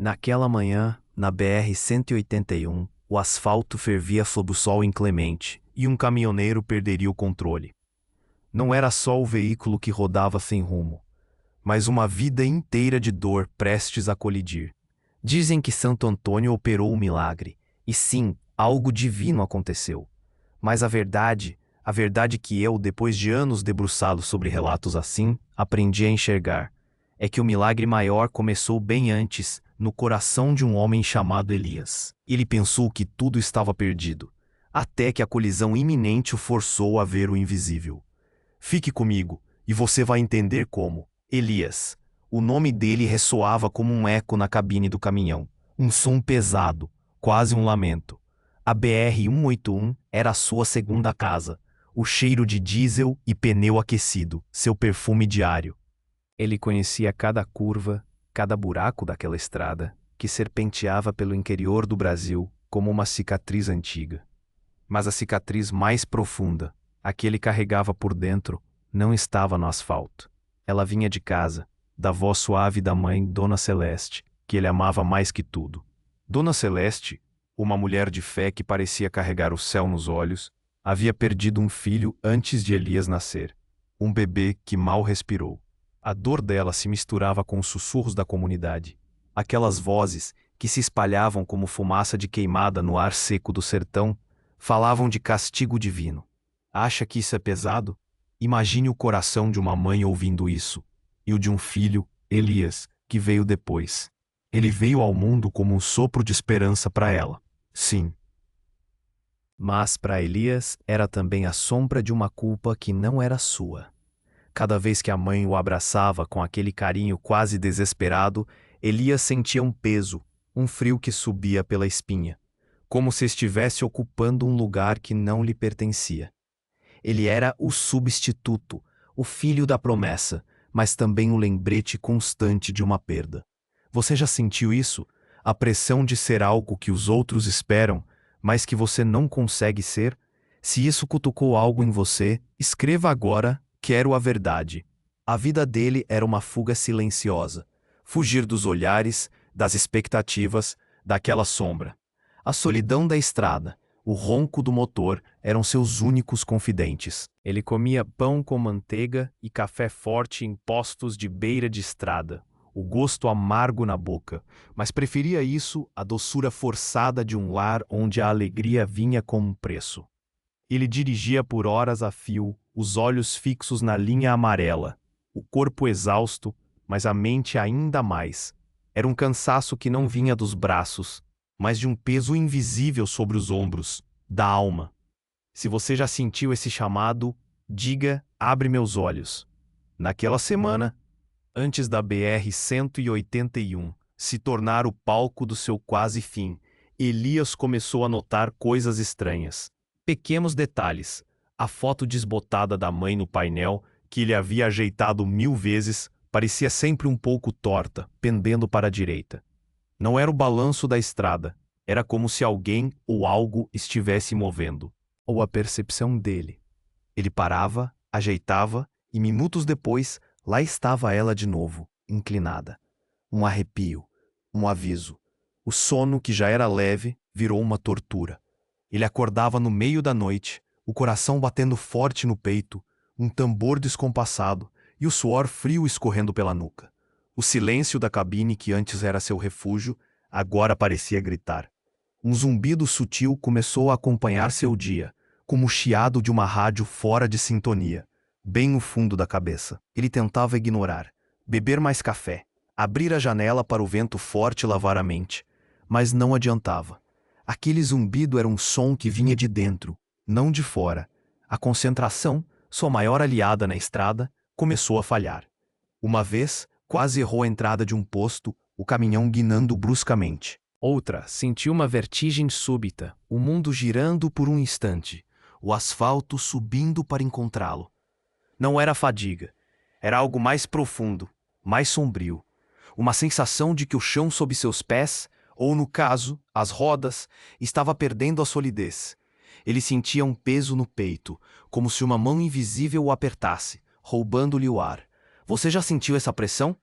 Naquela manhã, na BR-181, o asfalto fervia sob o sol inclemente e um caminhoneiro perderia o controle. Não era só o veículo que rodava sem rumo, mas uma vida inteira de dor prestes a colidir. Dizem que Santo Antônio operou o milagre, e sim, algo divino aconteceu. Mas a verdade que eu, depois de anos debruçado sobre relatos assim, aprendi a enxergar, é que o milagre maior começou bem antes, no coração de um homem chamado Elias. Ele pensou que tudo estava perdido, até que a colisão iminente o forçou a ver o invisível. Fique comigo, e você vai entender como. Elias. O nome dele ressoava como um eco na cabine do caminhão. Um som pesado, quase um lamento. A BR-181 era a sua segunda casa. O cheiro de diesel e pneu aquecido, seu perfume diário. Ele conhecia cada curva, cada buraco daquela estrada, que serpenteava pelo interior do Brasil como uma cicatriz antiga. Mas a cicatriz mais profunda, a que ele carregava por dentro, não estava no asfalto. Ela vinha de casa, da voz suave da mãe, Dona Celeste, que ele amava mais que tudo. Dona Celeste, uma mulher de fé que parecia carregar o céu nos olhos, havia perdido um filho antes de Elias nascer. Um bebê que mal respirou. A dor dela se misturava com os sussurros da comunidade. Aquelas vozes, que se espalhavam como fumaça de queimada no ar seco do sertão, falavam de castigo divino. Acha que isso é pesado? Imagine o coração de uma mãe ouvindo isso, e o de um filho, Elias, que veio depois. Ele veio ao mundo como um sopro de esperança para ela. Sim. Mas para Elias era também a sombra de uma culpa que não era sua. Cada vez que a mãe o abraçava com aquele carinho quase desesperado, Elias sentia um peso, um frio que subia pela espinha, como se estivesse ocupando um lugar que não lhe pertencia. Ele era o substituto, o filho da promessa, mas também o lembrete constante de uma perda. Você já sentiu isso? A pressão de ser algo que os outros esperam, mas que você não consegue ser? Se isso cutucou algo em você, escreva agora: quero a verdade. A vida dele era uma fuga silenciosa. Fugir dos olhares, das expectativas, daquela sombra. A solidão da estrada, o ronco do motor eram seus únicos confidentes. Ele comia pão com manteiga e café forte em postos de beira de estrada, o gosto amargo na boca, mas preferia isso à doçura forçada de um lar onde a alegria vinha com um preço. Ele dirigia por horas a fio, os olhos fixos na linha amarela, o corpo exausto, mas a mente ainda mais. Era um cansaço que não vinha dos braços, mas de um peso invisível sobre os ombros, da alma. Se você já sentiu esse chamado, diga: abre meus olhos. Naquela semana, antes da BR-181 se tornar o palco do seu quase fim, Elias começou a notar coisas estranhas. Pequenos detalhes. A foto desbotada da mãe no painel, que ele havia ajeitado 1000 vezes, parecia sempre um pouco torta, pendendo para a direita. Não era o balanço da estrada, era como se alguém ou algo estivesse movendo. Ou a percepção dele. Ele parava, ajeitava, e minutos depois, lá estava ela de novo, inclinada. Um arrepio, um aviso. O sono, que já era leve, virou uma tortura. Ele acordava no meio da noite, o coração batendo forte no peito, um tambor descompassado e o suor frio escorrendo pela nuca. O silêncio da cabine, que antes era seu refúgio, agora parecia gritar. Um zumbido sutil começou a acompanhar seu dia, como o chiado de uma rádio fora de sintonia, bem no fundo da cabeça. Ele tentava ignorar, beber mais café, abrir a janela para o vento forte lavar a mente, mas não adiantava. Aquele zumbido era um som que vinha de dentro, não de fora. A concentração, sua maior aliada na estrada, começou a falhar. Uma vez, quase errou a entrada de um posto, o caminhão guinando bruscamente. Outra, sentiu uma vertigem súbita, o mundo girando por um instante, o asfalto subindo para encontrá-lo. Não era fadiga, era algo mais profundo, mais sombrio. Uma sensação de que o chão sob seus pés, ou no caso, as rodas, estava perdendo a solidez. Ele sentia um peso no peito, como se uma mão invisível o apertasse, roubando-lhe o ar. Você já sentiu essa pressão?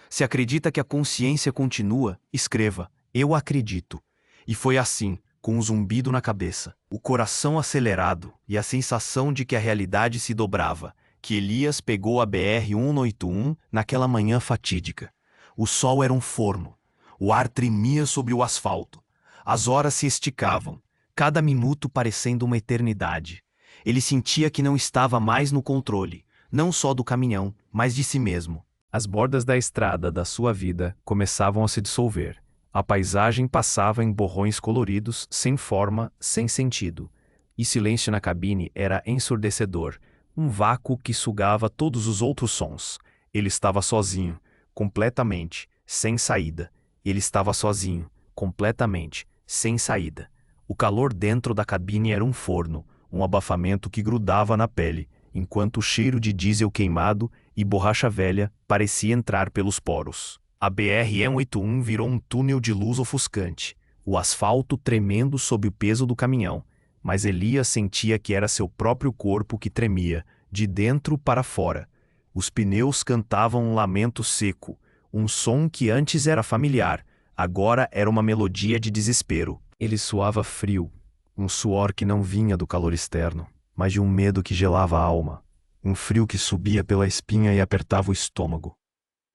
Se acredita que a consciência continua, escreva: eu acredito. E foi assim, com um zumbido na cabeça, o coração acelerado e a sensação de que a realidade se dobrava, que Elias pegou a BR-181 naquela manhã fatídica. O sol era um forno. O ar tremia sobre o asfalto. As horas se esticavam, cada minuto parecendo uma eternidade. Ele sentia que não estava mais no controle, não só do caminhão, mas de si mesmo. As bordas da estrada da sua vida começavam a se dissolver. A paisagem passava em borrões coloridos, sem forma, sem sentido. E silêncio na cabine era ensurdecedor, um vácuo que sugava todos os outros sons. Ele estava sozinho, completamente, sem saída. Ele estava sozinho, completamente, sem saída. O calor dentro da cabine era um forno, um abafamento que grudava na pele, enquanto o cheiro de diesel queimado e borracha velha parecia entrar pelos poros. A BR-181 virou um túnel de luz ofuscante, o asfalto tremendo sob o peso do caminhão, mas Elias sentia que era seu próprio corpo que tremia, de dentro para fora. Os pneus cantavam um lamento seco, um som que antes era familiar, agora era uma melodia de desespero. Ele suava frio, um suor que não vinha do calor externo, mas de um medo que gelava a alma, um frio que subia pela espinha e apertava o estômago.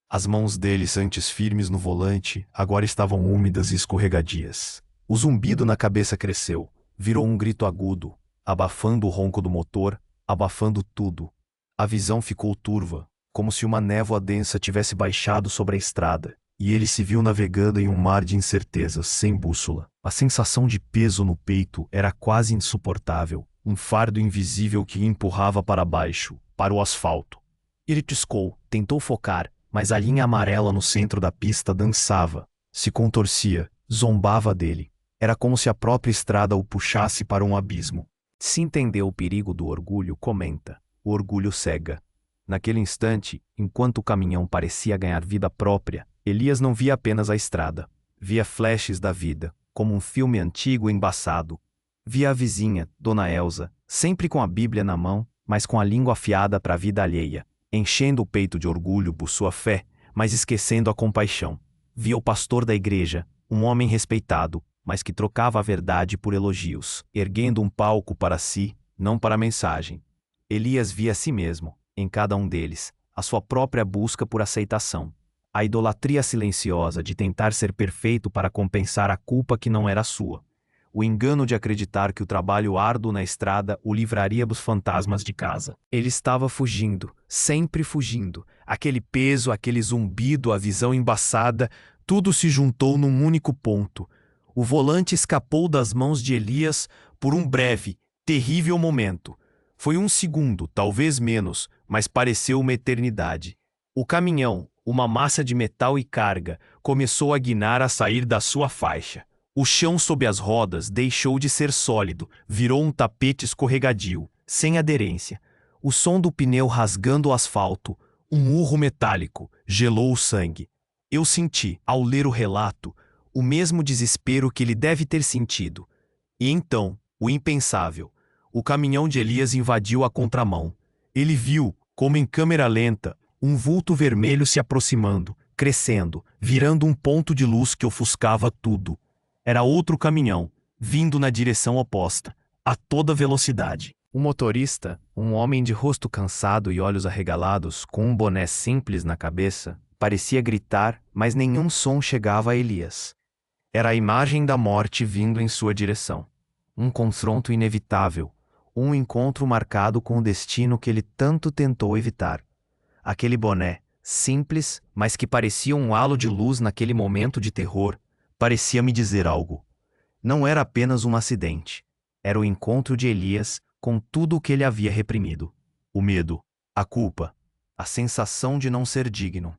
As mãos dele, antes firmes no volante, agora estavam úmidas e escorregadias. O zumbido na cabeça cresceu, virou um grito agudo, abafando o ronco do motor, abafando tudo. A visão ficou turva, como se uma névoa densa tivesse baixado sobre a estrada, e ele se viu navegando em um mar de incertezas, sem bússola. A sensação de peso no peito era quase insuportável, um fardo invisível que empurrava para baixo, para o asfalto. Ele tiscou, tentou focar, mas a linha amarela no centro da pista dançava, se contorcia, zombava dele. Era como se a própria estrada o puxasse para um abismo. Se entendeu o perigo do orgulho, comenta: o orgulho cega. Naquele instante, enquanto o caminhão parecia ganhar vida própria, Elias não via apenas a estrada. Via flashes da vida, como um filme antigo embaçado. Via a vizinha, Dona Elsa, sempre com a Bíblia na mão, mas com a língua afiada para a vida alheia, enchendo o peito de orgulho por sua fé, mas esquecendo a compaixão. Via o pastor da igreja, um homem respeitado, mas que trocava a verdade por elogios, erguendo um palco para si, não para a mensagem. Elias via a si mesmo, em cada um deles, a sua própria busca por aceitação. A idolatria silenciosa de tentar ser perfeito para compensar a culpa que não era sua. O engano de acreditar que o trabalho árduo na estrada o livraria dos fantasmas de casa. Ele estava fugindo, sempre fugindo. Aquele peso, aquele zumbido, a visão embaçada, tudo se juntou num único ponto. O volante escapou das mãos de Elias por um breve, terrível momento. Foi um segundo, talvez menos, mas pareceu uma eternidade. O caminhão, uma massa de metal e carga, começou a guinar a sair da sua faixa. O chão sob as rodas deixou de ser sólido, virou um tapete escorregadio, sem aderência. O som do pneu rasgando o asfalto, um urro metálico, gelou o sangue. Eu senti, ao ler o relato, o mesmo desespero que ele deve ter sentido. E então, o impensável. O caminhão de Elias invadiu a contramão. Ele viu, como em câmera lenta, um vulto vermelho se aproximando, crescendo, virando um ponto de luz que ofuscava tudo. Era outro caminhão, vindo na direção oposta, a toda velocidade. O motorista, um homem de rosto cansado e olhos arregalados, com um boné simples na cabeça, parecia gritar, mas nenhum som chegava a Elias. Era a imagem da morte vindo em sua direção. Um confronto inevitável, um encontro marcado com o destino que ele tanto tentou evitar. Aquele boné, simples, mas que parecia um halo de luz naquele momento de terror, parecia me dizer algo. Não era apenas um acidente. Era o encontro de Elias com tudo o que ele havia reprimido. O medo, a culpa, a sensação de não ser digno.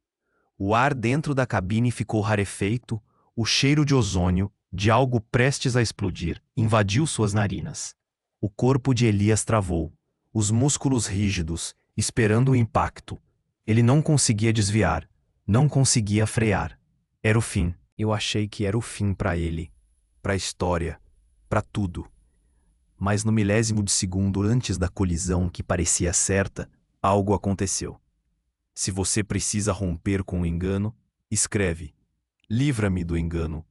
O ar dentro da cabine ficou rarefeito, o cheiro de ozônio, de algo prestes a explodir, invadiu suas narinas. O corpo de Elias travou, os músculos rígidos, esperando o impacto. Ele não conseguia desviar, não conseguia frear. Era o fim. Eu achei que era o fim para ele, para a história, para tudo. Mas no milésimo de segundo antes da colisão que parecia certa, algo aconteceu. Se você precisa romper com o engano, Escreve: livra-me do engano.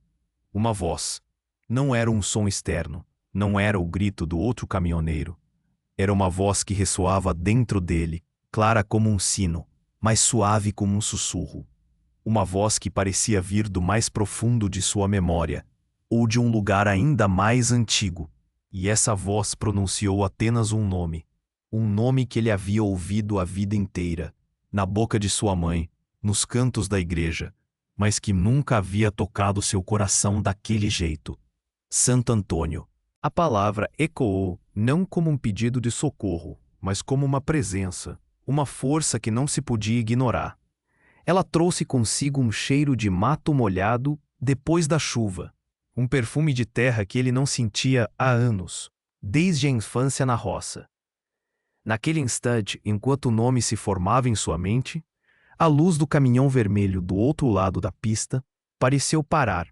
Uma voz. Não era um som externo, não era o grito do outro caminhoneiro. Era uma voz que ressoava dentro dele, clara como um sino, mas suave como um sussurro. Uma voz que parecia vir do mais profundo de sua memória, ou de um lugar ainda mais antigo. E essa voz pronunciou apenas um nome que ele havia ouvido a vida inteira, na boca de sua mãe, nos cantos da igreja, mas que nunca havia tocado seu coração daquele jeito. Santo Antônio. A palavra ecoou, não como um pedido de socorro, mas como uma presença, uma força que não se podia ignorar. Ela trouxe consigo um cheiro de mato molhado depois da chuva, um perfume de terra que ele não sentia há anos, desde a infância na roça. Naquele instante, enquanto o nome se formava em sua mente, a luz do caminhão vermelho do outro lado da pista pareceu parar.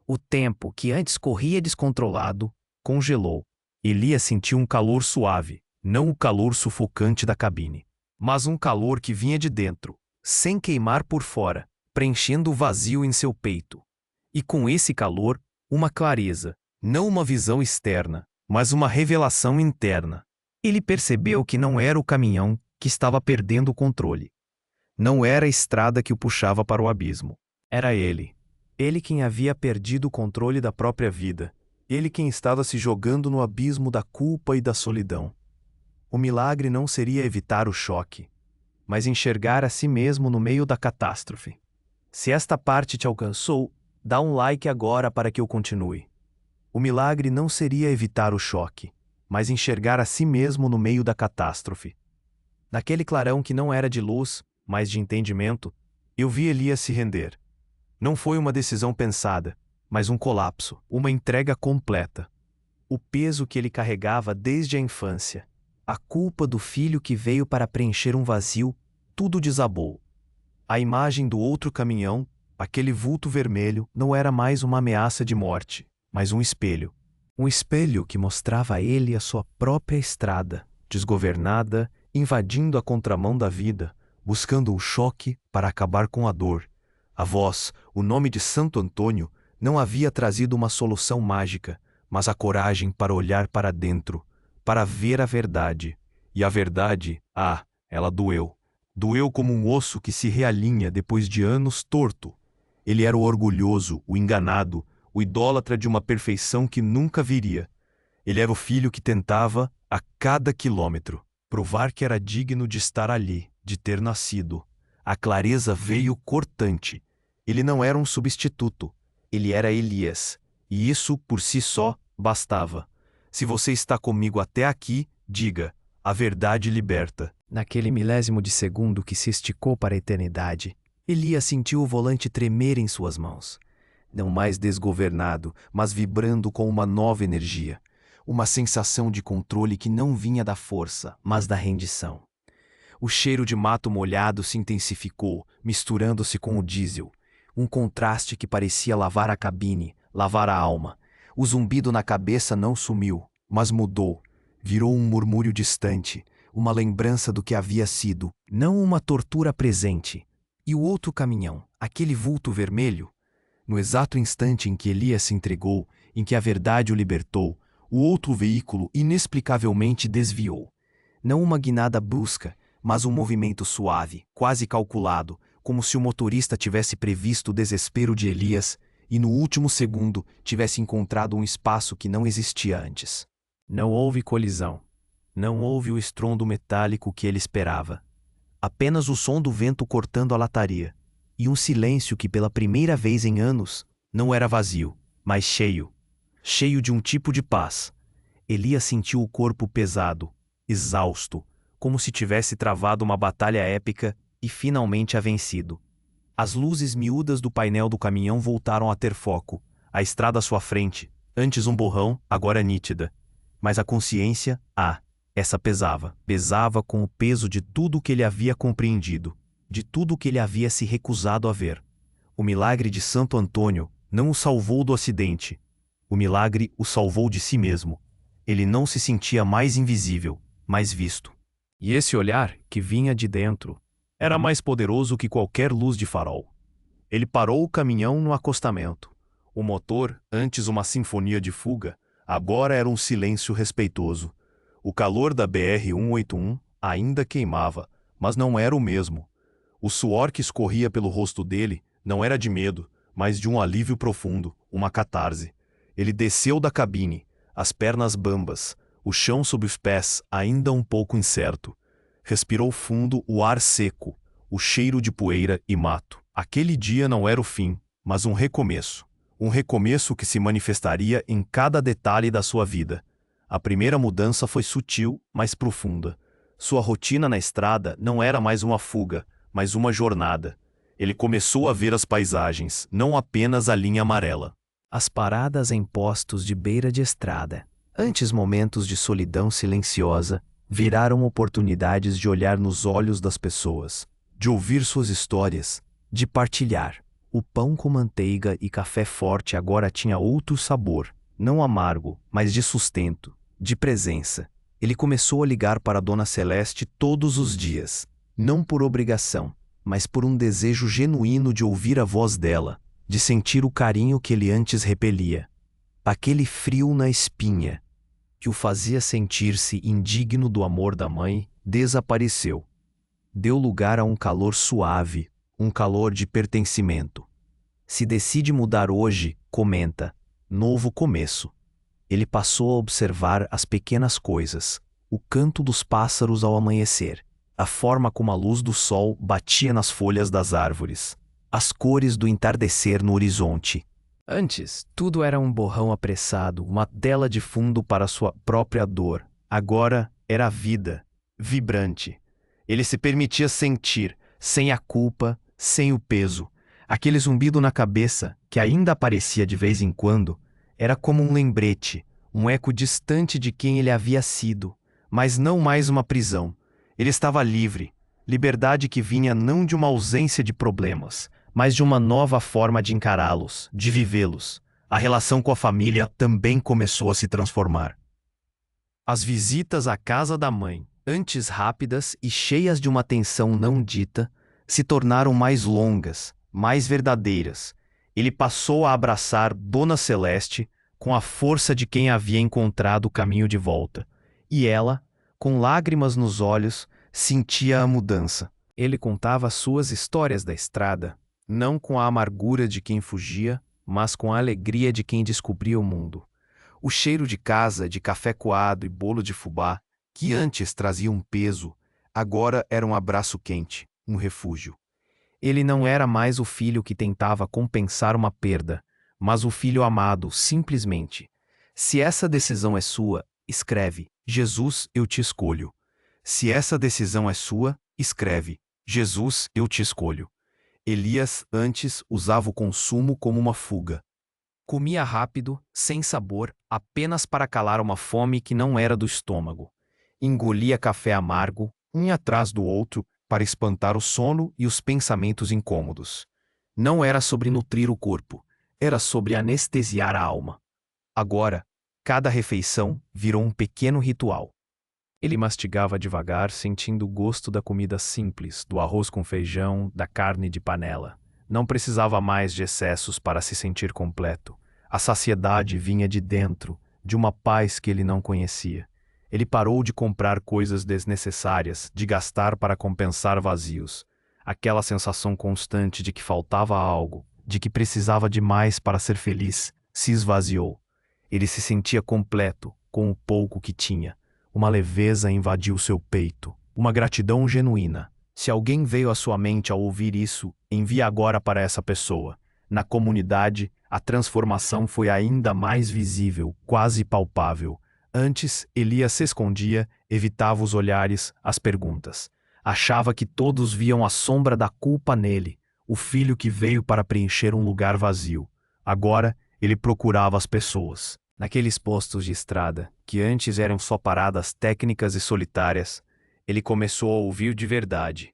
O tempo, que antes corria descontrolado, congelou. Elias sentiu um calor suave, não o calor sufocante da cabine, mas um calor que vinha de dentro, sem queimar por fora, preenchendo o vazio em seu peito. E com esse calor, uma clareza, não uma visão externa, mas uma revelação interna. Ele percebeu que não era o caminhão que estava perdendo o controle. Não era a estrada que o puxava para o abismo. Era ele. Ele quem havia perdido o controle da própria vida. Ele quem estava se jogando no abismo da culpa e da solidão. O milagre não seria evitar o choque, mas enxergar a si mesmo no meio da catástrofe. Se esta parte te alcançou, dá um like agora para que eu continue. O milagre não seria evitar o choque, mas enxergar a si mesmo no meio da catástrofe. Naquele clarão que não era de luz, mas de entendimento, eu vi Elias se render. Não foi uma decisão pensada, mas um colapso, uma entrega completa. O peso que ele carregava desde a infância, a culpa do filho que veio para preencher um vazio, tudo desabou. A imagem do outro caminhão, aquele vulto vermelho, não era mais uma ameaça de morte, mas um espelho. Um espelho que mostrava a ele a sua própria estrada, desgovernada, invadindo a contramão da vida, buscando um choque para acabar com a dor. A voz, o nome de Santo Antônio, não havia trazido uma solução mágica, mas a coragem para olhar para dentro, para ver a verdade. E a verdade, ela doeu. Doeu como um osso que se realinha depois de anos torto. Ele era o orgulhoso, o enganado, o idólatra de uma perfeição que nunca viria. Ele era o filho que tentava, a cada quilômetro, provar que era digno de estar ali, de ter nascido. A clareza veio cortante. Ele não era um substituto. Ele era Elias. E isso, por si só, bastava. Se você está comigo até aqui, diga: a verdade liberta. Naquele milésimo de segundo que se esticou para a eternidade, Elias sentiu o volante tremer em suas mãos. Não mais desgovernado, mas vibrando com uma nova energia. Uma sensação de controle que não vinha da força, mas da rendição. O cheiro de mato molhado se intensificou, misturando-se com o diesel. Um contraste que parecia lavar a cabine, lavar a alma. O zumbido na cabeça não sumiu, mas mudou. Virou um murmúrio distante, uma lembrança do que havia sido, não uma tortura presente. E o outro caminhão, aquele vulto vermelho? No exato instante em que Elias se entregou, em que a verdade o libertou, o outro veículo inexplicavelmente desviou. Não uma guinada brusca, mas um movimento suave, quase calculado, como se o motorista tivesse previsto o desespero de Elias e no último segundo tivesse encontrado um espaço que não existia antes. Não houve colisão. Não houve o estrondo metálico que ele esperava. Apenas o som do vento cortando a lataria, e um silêncio que pela primeira vez em anos não era vazio, mas cheio. Cheio de um tipo de paz. Elias sentiu o corpo pesado, exausto, como se tivesse travado uma batalha épica e finalmente a vencido. As luzes miúdas do painel do caminhão voltaram a ter foco. A estrada à sua frente, antes um borrão, agora nítida. Mas a consciência, essa pesava. Pesava com o peso de tudo o que ele havia compreendido, de tudo o que ele havia se recusado a ver. O milagre de Santo Antônio não o salvou do acidente. O milagre o salvou de si mesmo. Ele não se sentia mais invisível, mais visto. E esse olhar, que vinha de dentro, era mais poderoso que qualquer luz de farol. Ele parou o caminhão no acostamento. O motor, antes uma sinfonia de fuga, agora era um silêncio respeitoso. O calor da BR-181 ainda queimava, mas não era o mesmo. O suor que escorria pelo rosto dele não era de medo, mas de um alívio profundo, uma catarse. Ele desceu da cabine, as pernas bambas, o chão sob os pés ainda um pouco incerto. Respirou fundo o ar seco, o cheiro de poeira e mato. Aquele dia não era o fim, mas um recomeço. Um recomeço que se manifestaria em cada detalhe da sua vida. A primeira mudança foi sutil, mas profunda. Sua rotina na estrada não era mais uma fuga, mas uma jornada. Ele começou a ver as paisagens, não apenas a linha amarela. As paradas em postos de beira de estrada, antes momentos de solidão silenciosa, viraram oportunidades de olhar nos olhos das pessoas, de ouvir suas histórias, de partilhar. O pão com manteiga e café forte agora tinha outro sabor, não amargo, mas de sustento, de presença. Ele começou a ligar para Dona Celeste todos os dias, não por obrigação, mas por um desejo genuíno de ouvir a voz dela, de sentir o carinho que ele antes repelia. Aquele frio na espinha, que o fazia sentir-se indigno do amor da mãe, desapareceu. Deu lugar a um calor suave, um calor de pertencimento. Se decide mudar hoje, comenta, novo começo. Ele passou a observar as pequenas coisas, o canto dos pássaros ao amanhecer, a forma como a luz do sol batia nas folhas das árvores, as cores do entardecer no horizonte. Antes, tudo era um borrão apressado, uma tela de fundo para sua própria dor. Agora era a vida, vibrante. Ele se permitia sentir, sem a culpa, sem o peso. Aquele zumbido na cabeça, que ainda aparecia de vez em quando, era como um lembrete, um eco distante de quem ele havia sido, mas não mais uma prisão. Ele estava livre, liberdade que vinha não de uma ausência de problemas, mas de uma nova forma de encará-los, de vivê-los. A relação com a família também começou a se transformar. As visitas à casa da mãe, antes rápidas e cheias de uma atenção não dita, se tornaram mais longas, mais verdadeiras. Ele passou a abraçar Dona Celeste com a força de quem havia encontrado o caminho de volta. E ela, com lágrimas nos olhos, sentia a mudança. Ele contava suas histórias da estrada, não com a amargura de quem fugia, mas com a alegria de quem descobria o mundo. O cheiro de casa, de café coado e bolo de fubá, que antes trazia um peso, agora era um abraço quente, um refúgio. Ele não era mais o filho que tentava compensar uma perda, mas o filho amado, simplesmente. Se essa decisão é sua, escreve, Jesus, eu te escolho. Se essa decisão é sua, escreve, Jesus, eu te escolho. Elias antes usava o consumo como uma fuga. Comia rápido, sem sabor, apenas para calar uma fome que não era do estômago. Engolia café amargo, um atrás do outro, para espantar o sono e os pensamentos incômodos. Não era sobre nutrir o corpo, era sobre anestesiar a alma. Agora, cada refeição virou um pequeno ritual. Ele mastigava devagar, sentindo o gosto da comida simples, do arroz com feijão, da carne de panela. Não precisava mais de excessos para se sentir completo. A saciedade vinha de dentro, de uma paz que ele não conhecia. Ele parou de comprar coisas desnecessárias, de gastar para compensar vazios. Aquela sensação constante de que faltava algo, de que precisava de mais para ser feliz, se esvaziou. Ele se sentia completo, com o pouco que tinha. Uma leveza invadiu seu peito, uma gratidão genuína. Se alguém veio à sua mente ao ouvir isso, envie agora para essa pessoa. Na comunidade, a transformação foi ainda mais visível, quase palpável. Antes, Elias se escondia, evitava os olhares, as perguntas. Achava que todos viam a sombra da culpa nele, o filho que veio para preencher um lugar vazio. Agora, ele procurava as pessoas. Naqueles postos de estrada, que antes eram só paradas técnicas e solitárias, ele começou a ouvir de verdade,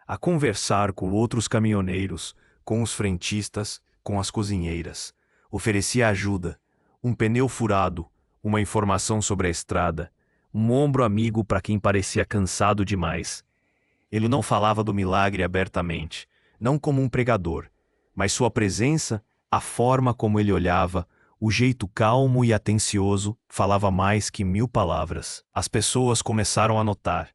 a conversar com outros caminhoneiros, com os frentistas, com as cozinheiras. Oferecia ajuda, um pneu furado, uma informação sobre a estrada, um ombro amigo para quem parecia cansado demais. Ele não falava do milagre abertamente, não como um pregador, Mas sua presença, a forma como ele olhava, o jeito calmo e atencioso, falava mais que 1000 palavras. As pessoas começaram a notar.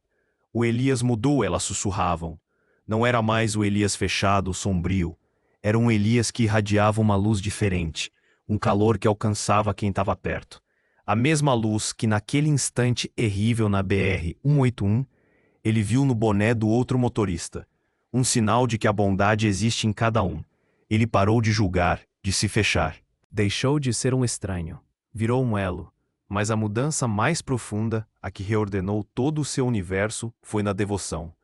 O Elias mudou, elas sussurravam. Não era mais o Elias fechado, sombrio. Era um Elias que irradiava uma luz diferente, um calor que alcançava quem estava perto. A mesma luz que naquele instante terrível na BR-181, ele viu no boné do outro motorista. Um sinal de que a bondade existe em cada um. Ele parou de julgar, de se fechar. Deixou de ser um estranho. Virou um elo. Mas a mudança mais profunda, a que reordenou todo o seu universo, foi na devoção.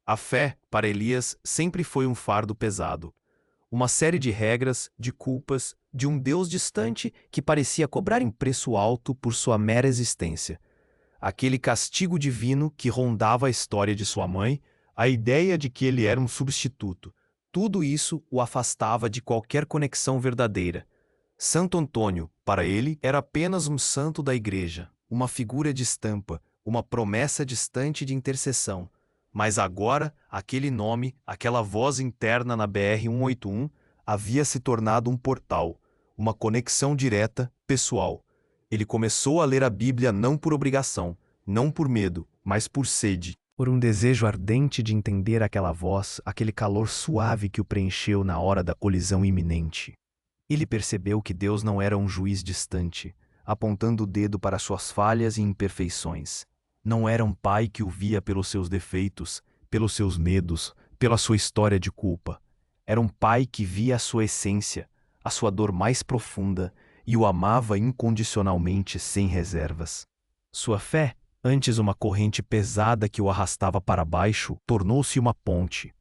A fé, para Elias, sempre foi um fardo pesado. Uma série de regras, de culpas, de um Deus distante que parecia cobrar em preço alto por sua mera existência. Aquele castigo divino que rondava a história de sua mãe, a ideia de que ele era um substituto. Tudo isso o afastava de qualquer conexão verdadeira. Santo Antônio, para ele, era apenas um santo da igreja, uma figura de estampa, uma promessa distante de intercessão. Mas agora, aquele nome, aquela voz interna na BR-181, havia se tornado um portal, uma conexão direta, pessoal. Ele começou a ler a Bíblia não por obrigação, não por medo, mas por sede. Por um desejo ardente de entender aquela voz, aquele calor suave que o preencheu na hora da colisão iminente. Ele percebeu que Deus não era um juiz distante, apontando o dedo para suas falhas e imperfeições. Não era um pai que o via pelos seus defeitos, pelos seus medos, pela sua história de culpa. Era um pai que via a sua essência, a sua dor mais profunda, e o amava incondicionalmente sem reservas. Sua fé, antes uma corrente pesada que o arrastava para baixo, tornou-se uma ponte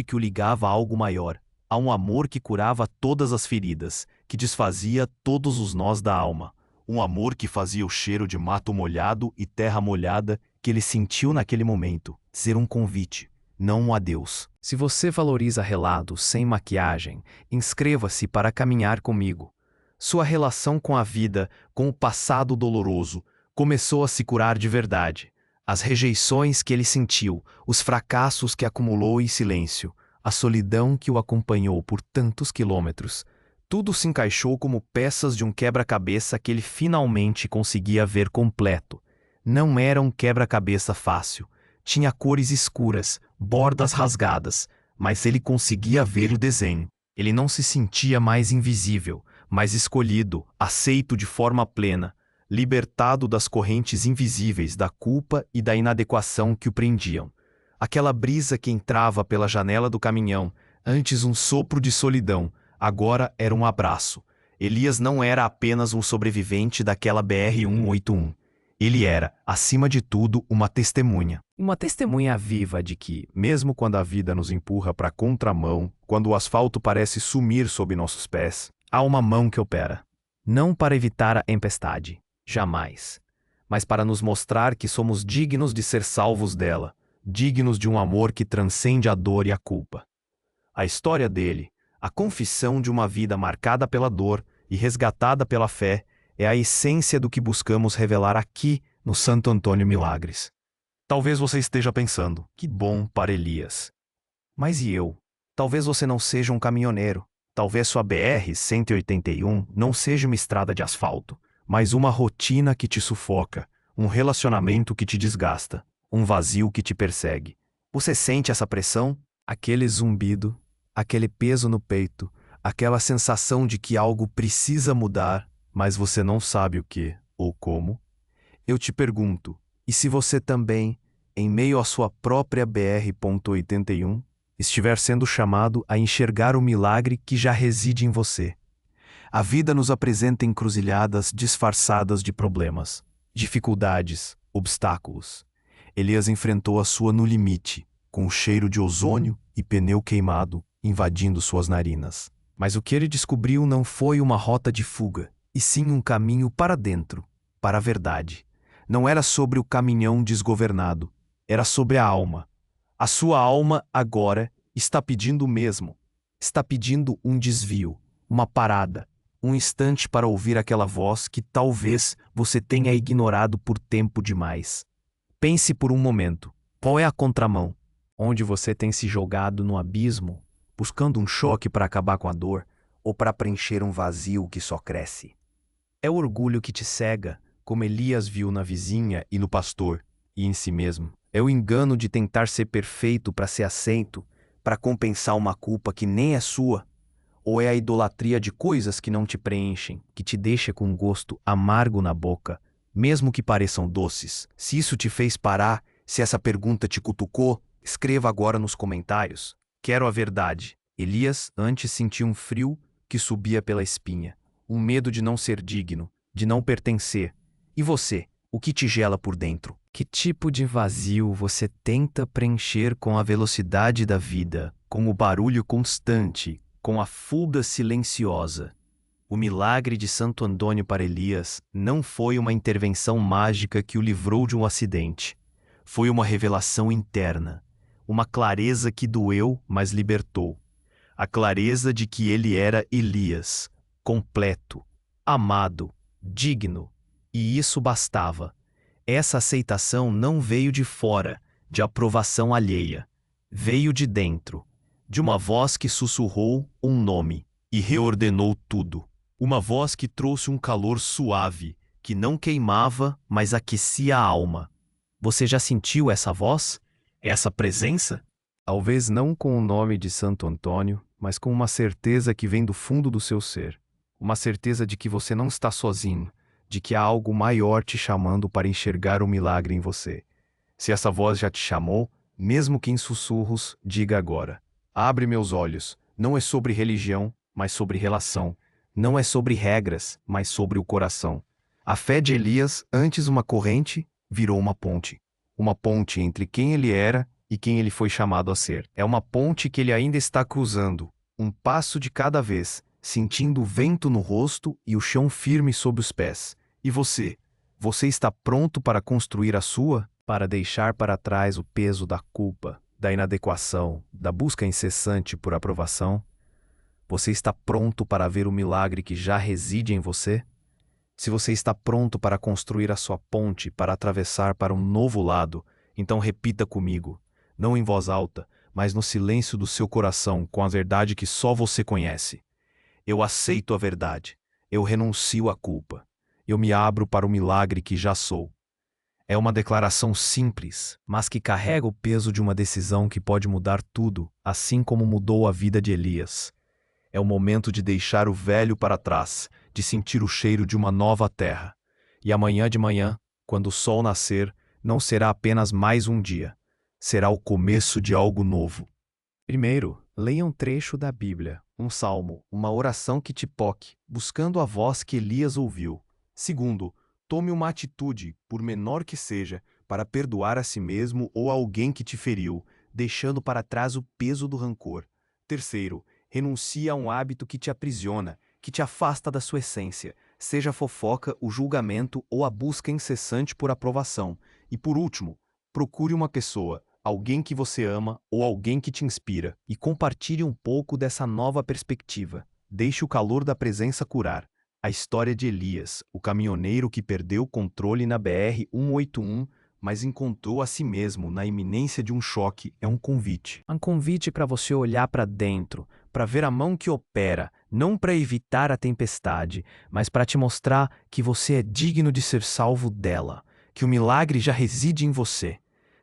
que o ligava a algo maior, a um amor que curava todas as feridas, que desfazia todos os nós da alma. Um amor que fazia o cheiro de mato molhado e terra molhada que ele sentiu naquele momento ser um convite, não um adeus. Se você valoriza relatos sem maquiagem, inscreva-se para caminhar comigo. Sua relação com a vida, com o passado doloroso, começou a se curar de verdade. As rejeições que ele sentiu, os fracassos que acumulou em silêncio, a solidão que o acompanhou por tantos quilômetros, tudo se encaixou como peças de um quebra-cabeça que ele finalmente conseguia ver completo. Não era um quebra-cabeça fácil. Tinha cores escuras, bordas rasgadas, mas ele conseguia ver o desenho. Ele não se sentia mais invisível, mas escolhido, aceito de forma plena, libertado das correntes invisíveis da culpa e da inadequação que o prendiam. Aquela brisa que entrava pela janela do caminhão, antes um sopro de solidão, agora era um abraço. Elias não era apenas um sobrevivente daquela BR-181. Ele era, acima de tudo, uma testemunha. Uma testemunha viva de que, mesmo quando a vida nos empurra para a contramão, quando o asfalto parece sumir sob nossos pés, há uma mão que opera. Não para evitar a tempestade, jamais, mas para nos mostrar que somos dignos de ser salvos dela, dignos de um amor que transcende a dor e a culpa. A história dele, a confissão de uma vida marcada pela dor e resgatada pela fé, é a essência do que buscamos revelar aqui no Santo Antônio Milagres. Talvez você esteja pensando, que bom para Elias. Mas e eu? Talvez você não seja um caminhoneiro. Talvez sua BR-181 não seja uma estrada de asfalto, mas uma rotina que te sufoca, um relacionamento que te desgasta, um vazio que te persegue. Você sente essa pressão? Aquele zumbido, aquele peso no peito, aquela sensação de que algo precisa mudar, mas você não sabe o que ou como? Eu te pergunto, e se você também, em meio à sua própria BR-81, estiver sendo chamado a enxergar o milagre que já reside em você? A vida nos apresenta encruzilhadas disfarçadas de problemas, dificuldades, obstáculos. Elias enfrentou a sua no limite, com o cheiro de ozônio e pneu queimado invadindo suas narinas. Mas o que ele descobriu não foi uma rota de fuga, e sim um caminho para dentro, para a verdade. Não era sobre o caminhão desgovernado, era sobre a alma. A sua alma agora está pedindo o mesmo. Está pedindo um desvio, uma parada, um instante para ouvir aquela voz que talvez você tenha ignorado por tempo demais. Pense por um momento, qual é a contramão? Onde você tem se jogado no abismo? buscando um choque para acabar com a dor ou para preencher um vazio que só cresce. É o orgulho que te cega, como Elias viu na vizinha e no pastor, e em si mesmo. É o engano de tentar ser perfeito para ser aceito, para compensar uma culpa que nem é sua. Ou é a idolatria de coisas que não te preenchem, que te deixa com um gosto amargo na boca, mesmo que pareçam doces? Se isso te fez parar, se essa pergunta te cutucou, escreva agora nos comentários. Quero a verdade. Elias antes sentia um frio que subia pela espinha, um medo de não ser digno, de não pertencer. E você, o que te gela por dentro? Que tipo de vazio você tenta preencher com a velocidade da vida, com o barulho constante, com a fuga silenciosa? O milagre de Santo Antônio para Elias não foi uma intervenção mágica que o livrou de um acidente. Foi uma revelação interna, uma clareza que doeu, mas libertou. A clareza de que ele era Elias, completo, amado, digno. E isso bastava. Essa aceitação não veio de fora, de aprovação alheia. Veio de dentro, de uma voz que sussurrou um nome e reordenou tudo. Uma voz que trouxe um calor suave, que não queimava, mas aquecia a alma. Você já sentiu essa voz? Essa presença? Talvez não com o nome de Santo Antônio, mas com uma certeza que vem do fundo do seu ser. Uma certeza de que você não está sozinho, de que há algo maior te chamando para enxergar o milagre em você. Se essa voz já te chamou, mesmo que em sussurros, diga agora: abre meus olhos. Não é sobre religião, mas sobre relação. Não é sobre regras, mas sobre o coração. A fé de Elias, antes uma corrente, virou uma ponte. Uma ponte entre quem ele era e quem ele foi chamado a ser. É uma ponte que ele ainda está cruzando, um passo de cada vez, sentindo o vento no rosto e o chão firme sob os pés. E você? Você está pronto para construir a sua? Para deixar para trás o peso da culpa, da inadequação, da busca incessante por aprovação? Você está pronto para ver o milagre que já reside em você? Se você está pronto para construir a sua ponte, para atravessar para um novo lado, então repita comigo, não em voz alta, mas no silêncio do seu coração, com a verdade que só você conhece. Eu aceito a verdade. Eu renuncio à culpa. Eu me abro para o milagre que já sou. É uma declaração simples, mas que carrega o peso de uma decisão que pode mudar tudo, assim como mudou a vida de Elias. É o momento de deixar o velho para trás, de sentir o cheiro de uma nova terra. E amanhã de manhã, quando o sol nascer, não será apenas mais um dia. Será o começo de algo novo. Primeiro, leia um trecho da Bíblia, um salmo, uma oração que te toque, buscando a voz que Elias ouviu. Segundo, tome uma atitude, por menor que seja, para perdoar a si mesmo ou a alguém que te feriu, deixando para trás o peso do rancor. Terceiro, renuncie a um hábito que te aprisiona, que te afasta da sua essência, seja a fofoca, o julgamento ou a busca incessante por aprovação. E por último, procure uma pessoa, alguém que você ama ou alguém que te inspira, e compartilhe um pouco dessa nova perspectiva. Deixe o calor da presença curar. A história de Elias, o caminhoneiro que perdeu o controle na BR-181, mas encontrou a si mesmo na iminência de um choque, é um convite. Um convite para você olhar para dentro, para ver a mão que opera, não para evitar a tempestade, mas para te mostrar que você é digno de ser salvo dela, que o milagre já reside em você.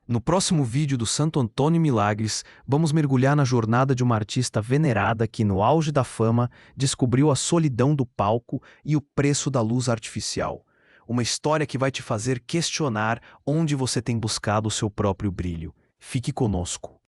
No próximo vídeo do Santo Antônio Milagres, vamos mergulhar na jornada de uma artista venerada que, no auge da fama, descobriu a solidão do palco e o preço da luz artificial. Uma história que vai te fazer questionar onde você tem buscado o seu próprio brilho. Fique conosco.